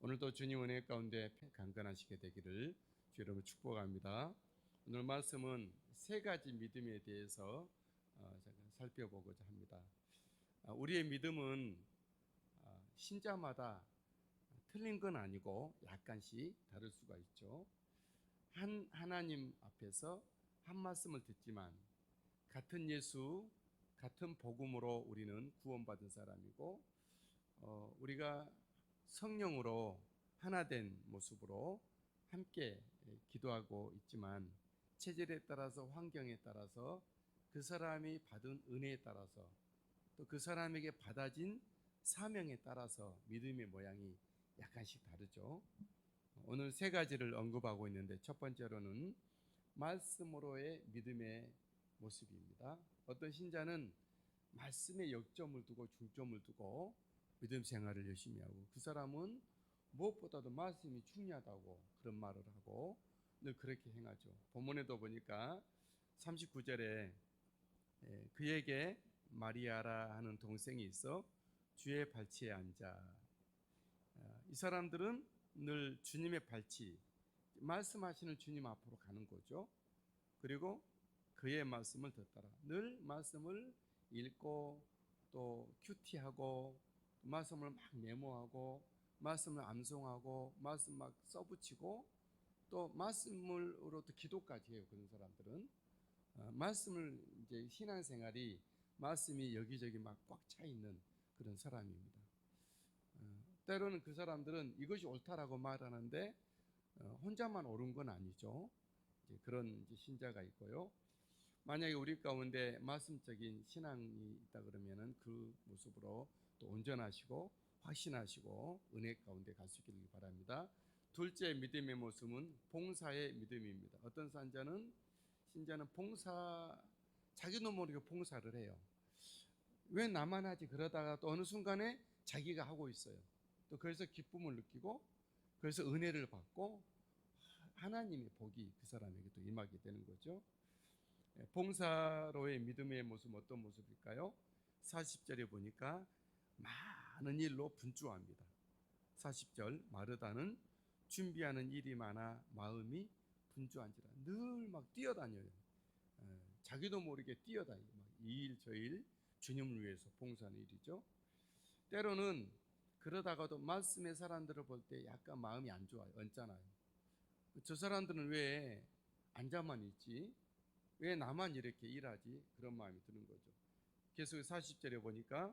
오늘도 주님 은혜 가운데 강건하시게 되기를 주 이름으로 축복합니다. 오늘 말씀은 세 가지 믿음에 대해서 잠깐 살펴보고자 합니다. 우리의 믿음은 신자마다 틀린 건 아니고 약간씩 다를 수가 있죠. 하나님 앞에서 한 말씀을 듣지만 같은 예수, 같은 복음으로 우리는 구원받은 사람이고, 우리가 성령으로 하나 된 모습으로 함께 기도하고 있지만 체질에 따라서, 환경에 따라서, 그 사람이 받은 은혜에 따라서, 또 그 사람에게 받아진 사명에 따라서 믿음의 모양이 약간씩 다르죠. 오늘 세 가지를 언급하고 있는데, 첫 번째로는 말씀으로의 믿음의 모습입니다. 어떤 신자는 말씀에 역점을 두고 중점을 두고 믿음 생활을 열심히 하고, 그 사람은 무엇보다도 말씀이 중요하다고 그런 말을 하고 늘 그렇게 행하죠. 본문에도 보니까 39절에 그에게 마리아라 하는 동생이 있어 주의 발치에 앉아. 이 사람들은 늘 주님의 발치, 말씀하시는 주님 앞으로 가는 거죠. 그리고 그의 말씀을 듣더라. 늘 말씀을 읽고 또 큐티하고 말씀을 막 메모하고 말씀을 암송하고 말씀 막 써붙이고 또 말씀으로부터 기도까지 해요. 그런 사람들은 말씀을 이제 신앙생활이 말씀이 여기저기 막 꽉 차 있는 그런 사람입니다. 때로는 그 사람들은 이것이 옳다라고 말하는데 혼자만 옳은 건 아니죠. 이제 그런 이제 신자가 있고요. 만약에 우리 가운데 말씀적인 신앙이 있다 그러면은 그 모습으로 또 온전하시고 확신하시고 은혜 가운데 갈 수 있기를 바랍니다. 둘째 믿음의 모습은 봉사의 믿음입니다. 어떤 신자는 자기도 모르게 봉사를 해요. 왜 나만 하지? 그러다가 또 어느 순간에 자기가 하고 있어요. 또 그래서 기쁨을 느끼고 그래서 은혜를 받고 하나님의 복이 그 사람에게 또 임하게 되는 거죠. 봉사로의 믿음의 모습 어떤 모습일까요? 40절에 보니까 많은 일로 분주합니다. 40절 마르다는 준비하는 일이 많아 마음이 분주한지라 늘 막 뛰어다녀요. 자기도 모르게 뛰어다니고 이 일 저 일 주님을 위해서 봉사하는 일이죠. 때로는 그러다가도 말씀의 사람들을 볼 때 약간 마음이 안 좋아요. 언짢아요. 저 사람들은 왜 앉아만 있지? 왜 나만 이렇게 일하지? 그런 마음이 드는 거죠. 계속 40절에 보니까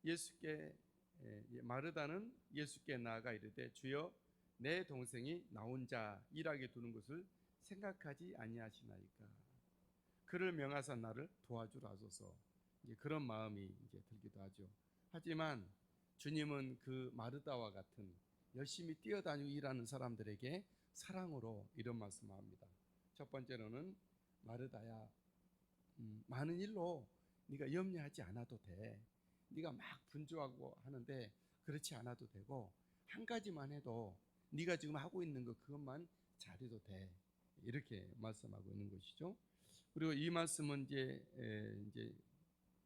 예수께 마르다는 예수께 나아가 이르되 주여 내 동생이 나 혼자 일하게 두는 것을 생각하지 아니하시나이까. 그를 명하사 나를 도와주라 하소서. 이제 그런 마음이 이제 들기도 하죠. 하지만 주님은 그 마르다와 같은 열심히 뛰어다니고 일하는 사람들에게 사랑으로 이런 말씀을 합니다. 첫 번째로는 마르다야, 많은 일로 네가 염려하지 않아도 돼. 네가 막 분주하고 하는데 그렇지 않아도 되고 한 가지만 해도 네가 지금 하고 있는 거 그것만 잘해도 돼. 이렇게 말씀하고 있는 것이죠. 그리고 이 말씀은 이제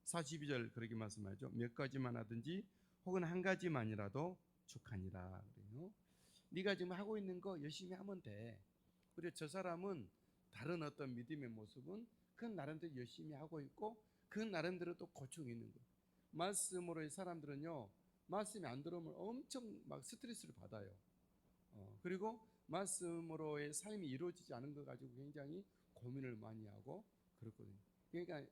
42절 그렇게 말씀하죠. 몇 가지만 하든지 혹은 한 가지만이라도 족하니라 그래요. 네가 지금 하고 있는 거 열심히 하면 돼. 그리고 저 사람은 다른 어떤 믿음의 모습은 그 나름대로 열심히 하고 있고 그 나름대로 또 고충이 있는 거예요. 말씀으로의 사람들은요, 말씀이 안 들어오면 엄청 막 스트레스를 받아요. 그리고 말씀으로의 삶이 이루어지지 않은 것 가지고 굉장히 고민을 많이 하고 그렇거든요. 그러니까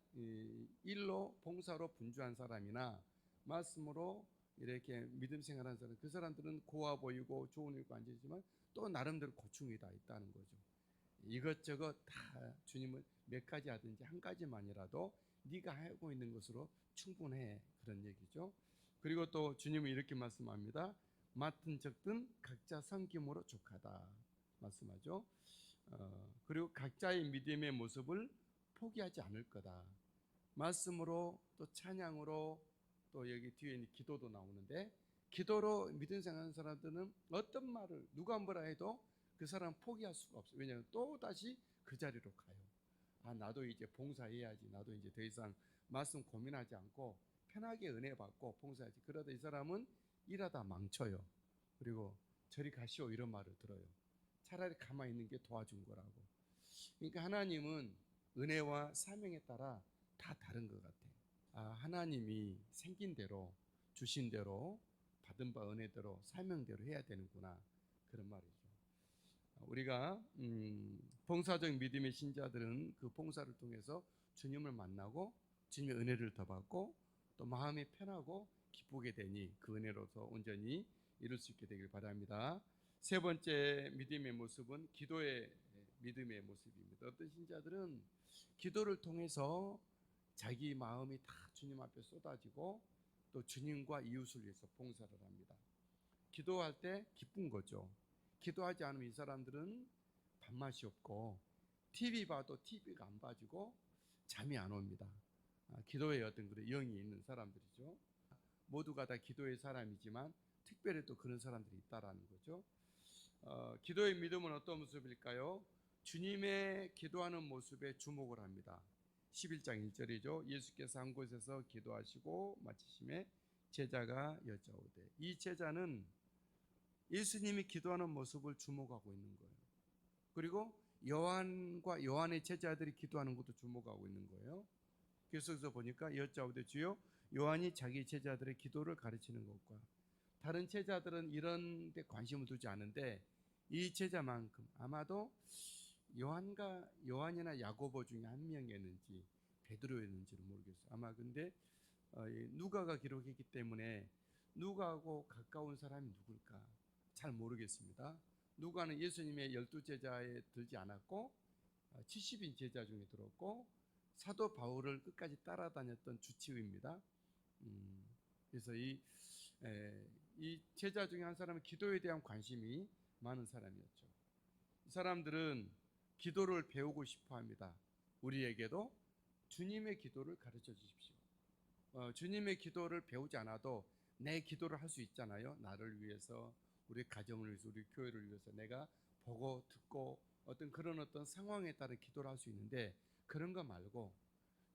일로 봉사로 분주한 사람이나 말씀으로 이렇게 믿음 생활하는 사람, 그 사람들은 고와 보이고 좋은 일고 앉아있지만 또 나름대로 고충이 다 있다는 거죠. 이것저것 다 주님을 몇 가지 하든지 한 가지만이라도 네가 하고 있는 것으로 충분해, 그런 얘기죠. 그리고 또 주님은 이렇게 말씀합니다. 맡은 적든 각자 섬김으로 족하다 말씀하죠. 그리고 각자의 믿음의 모습을 포기하지 않을 거다. 말씀으로 또 찬양으로 또 여기 뒤에 기도도 나오는데, 기도로 믿음 생활하는 사람들은 어떤 말을 누가 뭐라 해도 그 사람 포기할 수가 없어요. 왜냐하면 또 다시 그 자리로 가요. 나도 이제 봉사해야지. 나도 이제 더 이상 말씀 고민하지 않고 편하게 은혜 받고 봉사하지. 그러다 이 사람은 일하다 망쳐요. 그리고 저리 가시오 이런 말을 들어요. 차라리 가만히 있는 게 도와준 거라고. 그러니까 하나님은 은혜와 사명에 따라 다 다른 것 같아요. 하나님이 생긴 대로 주신 대로 받은 바 은혜대로 사명대로 해야 되는구나, 그런 말이죠. 우리가 봉사적 믿음의 신자들은 그 봉사를 통해서 주님을 만나고 주님의 은혜를 더 받고 또 마음이 편하고 기쁘게 되니 그 은혜로서 온전히 이룰 수 있게 되길 바랍니다. 세 번째 믿음의 모습은 기도의 믿음의 모습입니다. 어떤 신자들은 기도를 통해서 자기 마음이 다 주님 앞에 쏟아지고 또 주님과 이웃을 위해서 봉사를 합니다. 기도할 때 기쁜 거죠. 기도하지 않으면 이 사람들은 밥맛이 없고 TV 봐도 TV가 안 봐지고 잠이 안 옵니다. 기도에 어떤 그런 영이 있는 사람들이죠. 모두가 다 기도의 사람이지만 특별히 또 그런 사람들이 있다라는 거죠. 기도의 믿음은 어떤 모습일까요? 주님의 기도하는 모습에 주목을 합니다. 11장 1절이죠. 예수께서 한 곳에서 기도하시고 마치심에 제자가 여짜오되. 이 제자는 예수님이 기도하는 모습을 주목하고 있는 거예요. 그리고 요한과 요한의 제자들이 기도하는 것도 주목하고 있는 거예요. 그래서 보니까 여짜오되 주여, 요한이 자기 제자들의 기도를 가르치는 것과 다른 제자들은 이런 데 관심을 두지 않은데 이 제자만큼 아마도 요한이나 야고보 중에 한 명이었는지 베드로였는지는 모르겠어요. 아마 근데 누가가 기록했기 때문에 누가하고 가까운 사람이 누굴까 잘 모르겠습니다. 누가는 예수님의 12제자에 들지 않았고 70인 제자 중에 들었고 사도 바울을 끝까지 따라다녔던 주치의입니다. 그래서 이 제자 중에 한 사람은 기도에 대한 관심이 많은 사람이었죠. 이 사람들은 기도를 배우고 싶어 합니다. 우리에게도 주님의 기도를 가르쳐 주십시오. 주님의 기도를 배우지 않아도 내 기도를 할 수 있잖아요. 나를 위해서, 우리 가정을 위해서, 우리 교회를 위해서 내가 보고 듣고 어떤 상황에 따라 기도를 할 수 있는데 그런 거 말고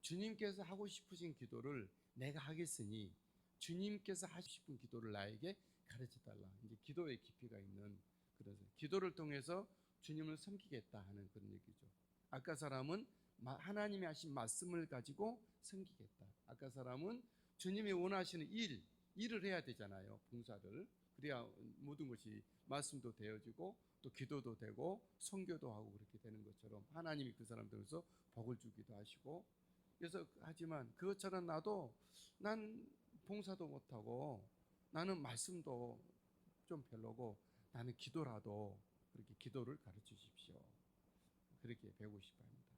주님께서 하고 싶으신 기도를 내가 하겠으니 주님께서 하고 싶은 기도를 나에게 가르쳐 달라. 이제 기도의 깊이가 있는, 그래서 기도를 통해서 주님을 섬기겠다 하는 그런 얘기죠. 아까 사람은 하나님이 하신 말씀을 가지고 섬기겠다. 아까 사람은 주님이 원하시는 일을 해야 되잖아요. 봉사를. 그래야 모든 것이 말씀도 되어지고 또 기도도 되고 선교도 하고 그렇게 되는 것처럼 하나님이 그 사람들에서 복을 주기도 하시고. 그래서 하지만 그것처럼 난 봉사도 못하고 나는 말씀도 좀 별로고 나는 기도라도 그렇게 기도를 가르쳐 주십시오. 그렇게 배우고 싶어 합니다.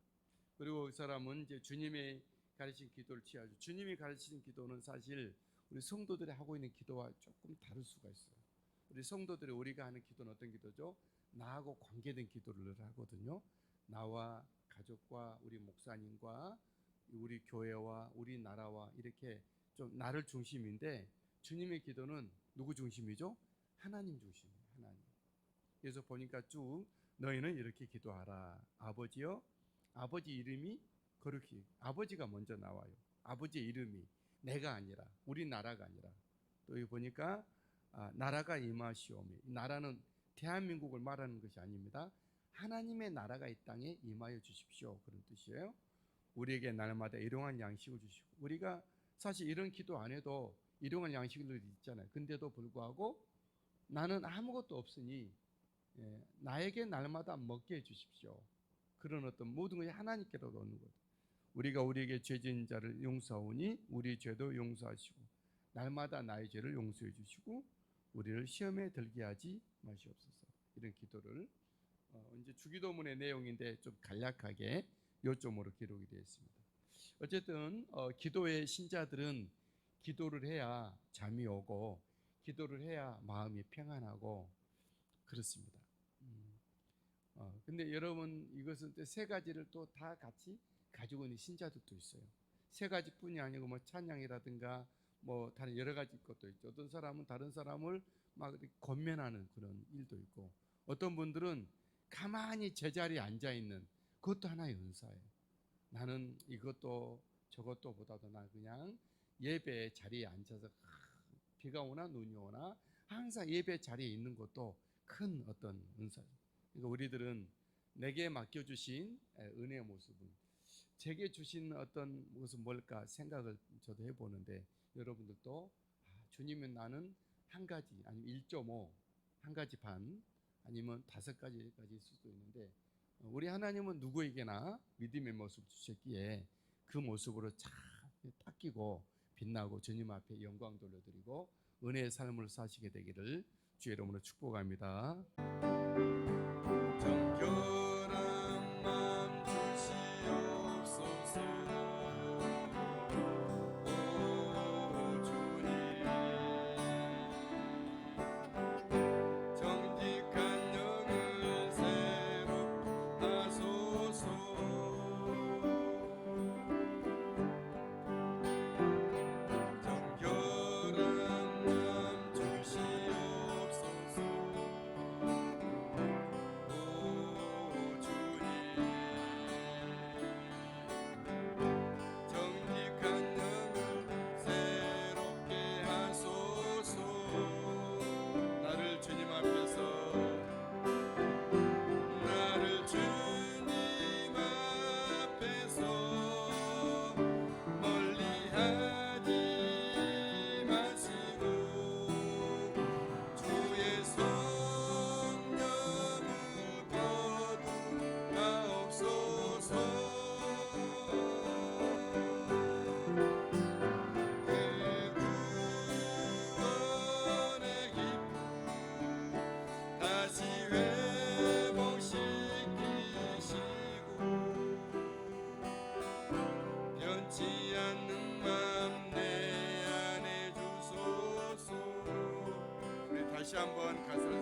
그리고 그 사람은 이제 주님의 가르친 기도를 취하죠. 주님이 가르치는 기도는 사실 우리 성도들이 하고 있는 기도와 조금 다를 수가 있어요. 우리 성도들이 우리가 하는 기도는 어떤 기도죠? 나하고 관계된 기도를 하거든요. 나와 가족과 우리 목사님과 우리 교회와 우리 나라와 이렇게 좀 나를 중심인데 주님의 기도는 누구 중심이죠? 하나님 중심이에요. 하나님. 그래서 보니까 쭉 너희는 이렇게 기도하라. 아버지여, 아버지 이름이 거룩히, 아버지가 먼저 나와요. 아버지의 이름이, 내가 아니라, 우리 나라가 아니라. 또 여기 보니까 나라가 임하시오며, 나라는 대한민국을 말하는 것이 아닙니다. 하나님의 나라가 이 땅에 임하여 주십시오, 그런 뜻이에요. 우리에게 날마다 일용할 양식을 주시고, 우리가 사실 이런 기도 안 해도 일용할 양식을 있잖아요. 근데도 불구하고 나는 아무것도 없으니 나에게 날마다 먹게 해주십시오. 그런 어떤 모든 것이 하나님께로 오는 것. 우리가 우리에게 죄진 자를 용서하오니 우리 죄도 용서하시고 날마다 나의 죄를 용서해 주시고 우리를 시험에 들게 하지 마시옵소서. 이런 기도를 이제 주기도문의 내용인데 좀 간략하게 요점으로 기록이 되어 있습니다. 어쨌든 기도의 신자들은 기도를 해야 잠이 오고 기도를 해야 마음이 평안하고 그렇습니다. 근데 여러분 이것은 세 가지를 또 다 같이 가지고 있는 신자들도 있어요. 세 가지뿐이 아니고 뭐 찬양이라든가 뭐 다른 여러 가지 것도 있죠. 어떤 사람은 다른 사람을 막 권면하는 그런 일도 있고, 어떤 분들은 가만히 제자리에 앉아 있는 그것도 하나의 은사예요. 나는 이것도 저것도 보다도 나 그냥 예배 자리에 앉아서 비가 오나 눈이 오나 항상 예배 자리에 있는 것도 큰 어떤 은사죠. 그러니까 우리들은 내게 맡겨주신 은혜의 모습은 제게 주신 어떤 모습 뭘까 생각을 저도 해보는데, 여러분들도 주님은 나는 한 가지 아니면 1.5, 한 가지 반 아니면 5가지까지 있을 수도 있는데, 우리 하나님은 누구에게나 믿음의 모습 주셨기에 그 모습으로 잘 닦이고 빛나고 주님 앞에 영광 돌려드리고 은혜의 삶을 사시게 되기를 주의 이름으로 축복합니다. 정결한 마음 주시옵소서. 오 주님, 정직한 영을 새롭게 하소서. 정결한 마음 주시옵소서. 오 주님, 정직한 영을 새롭게 하소서. 나를 주님 앞에서, 나를 주님 앞에서 멀리하지 마시고 주의 성령을 거두옵소서. 그 구원의 기쁨 다시 회복시키시고 변치 않는 맘 내 안에 주소서. 우리 다시 한번 가사